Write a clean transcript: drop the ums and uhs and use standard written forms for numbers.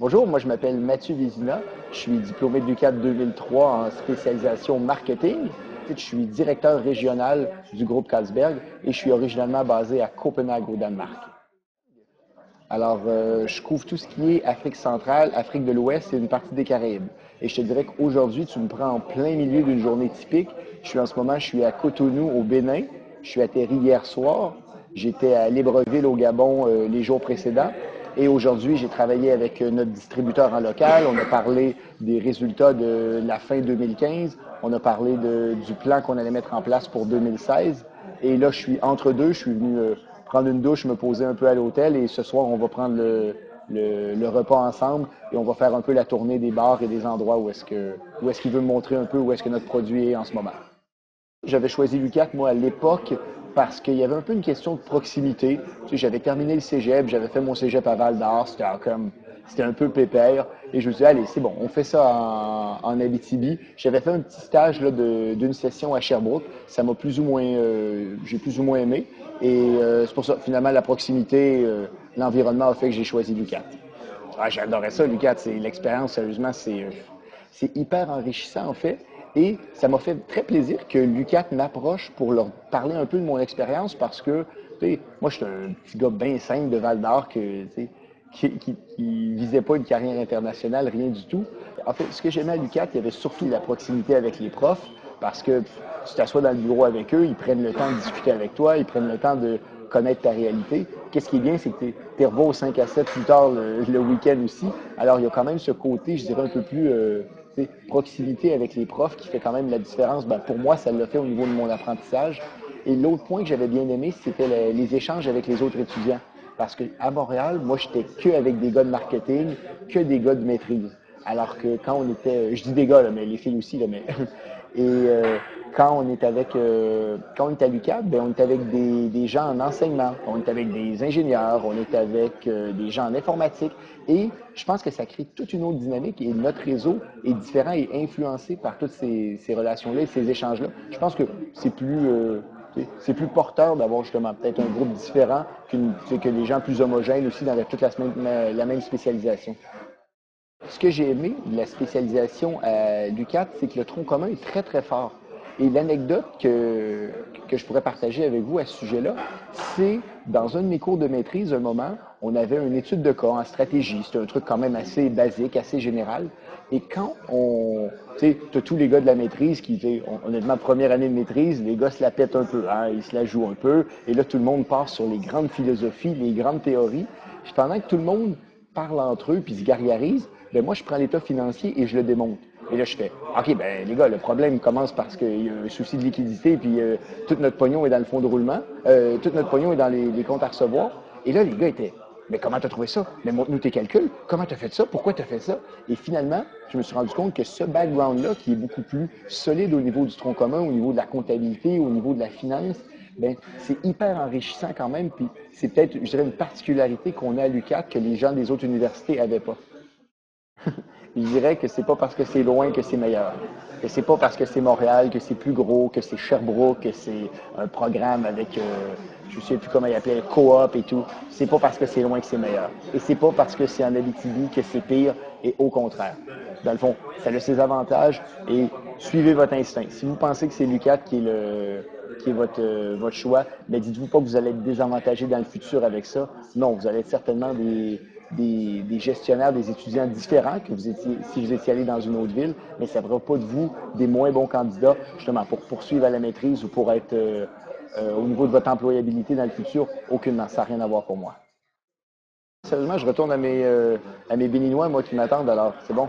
Bonjour, moi je m'appelle Mathieu Vézina. Je suis diplômé de l'UQAT 2003 en spécialisation marketing. Je suis directeur régional du groupe Carlsberg et je suis originalement basé à Copenhague au Danemark. Alors, je couvre tout ce qui est Afrique centrale, Afrique de l'Ouest et une partie des Caraïbes. Et je te dirais qu'aujourd'hui, tu me prends en plein milieu d'une journée typique. Je suis à Cotonou, au Bénin. Je suis atterri hier soir. J'étais à Libreville, au Gabon, les jours précédents. Et aujourd'hui, j'ai travaillé avec notre distributeur en local. On a parlé des résultats de la fin 2015. On a parlé du plan qu'on allait mettre en place pour 2016. Et là, je suis entre deux. Je suis venu prendre une douche, me poser un peu à l'hôtel. Et ce soir, on va prendre le repas ensemble et on va faire un peu la tournée des bars et des endroits où est-ce qu'il veut me montrer un peu où est-ce que notre produit est en ce moment. J'avais choisi l'UQAT, moi, à l'époque, parce qu'il y avait un peu une question de proximité. Tu sais, j'avais terminé le cégep, j'avais fait mon cégep à Val-d'Or, c'était un peu pépère. Et je me suis dit, allez, c'est bon, on fait ça en Abitibi. J'avais fait un petit stage là, d'une session à Sherbrooke. Ça m'a plus ou moins, j'ai plus ou moins aimé. Et c'est pour ça, finalement, la proximité, l'environnement a fait que j'ai choisi l'UQAT. Ah, j'adorais ça, l'UQAT. C'est l'expérience, sérieusement, c'est hyper enrichissant, en fait. Et ça m'a fait très plaisir que l'UQAT m'approche pour leur parler un peu de mon expérience parce que, tu sais, moi, je suis un petit gars bien simple de Val-d'Or qui visait pas une carrière internationale, rien du tout. En fait, ce que j'aimais à l'UQAT, il y avait surtout la proximité avec les profs parce que tu t'assois dans le bureau avec eux, ils prennent le temps de discuter avec toi, ils prennent le temps de connaître ta réalité. Qu'est-ce qui est bien, c'est que tu es revois au 5 à 7 plus tard le week-end aussi. Alors, il y a quand même ce côté, je dirais, un peu plus proximité avec les profs qui fait quand même la différence. Ben, pour moi, ça l'a fait au niveau de mon apprentissage. Et l'autre point que j'avais bien aimé, c'était les échanges avec les autres étudiants. Parce qu'à Montréal, moi, j'étais que avec des gars de marketing, que des gars de maîtrise. Alors que quand on était, je dis des gars, là, mais les filles aussi, là, mais et quand on est à l'UQAD, ben, on est avec des gens en enseignement, on est avec des ingénieurs, on est avec des gens en informatique. Et je pense que ça crée toute une autre dynamique et notre réseau est différent et influencé par toutes ces relations-là et ces échanges-là. Je pense que c'est plus porteur d'avoir justement peut-être un groupe différent que des gens plus homogènes aussi dans toute la même spécialisation. Ce que j'ai aimé de la spécialisation à l'UQAT, c'est que le tronc commun est très, très fort. Et l'anecdote que je pourrais partager avec vous à ce sujet-là, c'est dans un de mes cours de maîtrise, un moment, on avait une étude de cas en stratégie. C'était un truc quand même assez basique, assez général. Et quand tu sais, as tous les gars de la maîtrise qui, honnêtement, première année de maîtrise, les gars se la pètent un peu, hein, ils se la jouent un peu. Et là, tout le monde part sur les grandes philosophies, les grandes théories. Puis pendant que tout le monde parle entre eux puis se gargarise, ben moi, je prends l'état financier et je le démonte. Et là, je fais, OK, ben les gars, le problème commence parce qu'il y a un souci de liquidité, puis tout notre pognon est dans le fonds de roulement, tout notre pognon est dans les comptes à recevoir. Et là, les gars étaient, mais comment t'as trouvé ça? Mais montre-nous tes calculs. Comment t'as fait ça? Pourquoi t'as fait ça? Et finalement, je me suis rendu compte que ce background-là, qui est beaucoup plus solide au niveau du tronc commun, au niveau de la comptabilité, au niveau de la finance, ben, c'est hyper enrichissant quand même. Puis c'est peut-être, je dirais, une particularité qu'on a à l'UQAT que les gens des autres universités n'avaient pas. Je dirais que c'est pas parce que c'est loin que c'est meilleur. Que c'est pas parce que c'est Montréal, que c'est plus gros, que c'est Sherbrooke, que c'est un programme avec, je sais plus comment il appelait, coop et tout. C'est pas parce que c'est loin que c'est meilleur. Et c'est pas parce que c'est en Abitibi que c'est pire, et au contraire. Dans le fond, ça a ses avantages et suivez votre instinct. Si vous pensez que c'est l'UQAT qui est votre choix, mais dites-vous pas que vous allez être désavantagé dans le futur avec ça. Non, vous allez être certainement des gestionnaires, des étudiants différents que vous étiez, si vous étiez allé dans une autre ville, mais ça ne fera pas de vous des moins bons candidats, justement, pour poursuivre à la maîtrise ou pour être au niveau de votre employabilité dans le futur. Aucunement, ça n'a rien à voir pour moi. Sérieusement, je retourne à mes béninois, moi, qui m'attendent, alors c'est bon.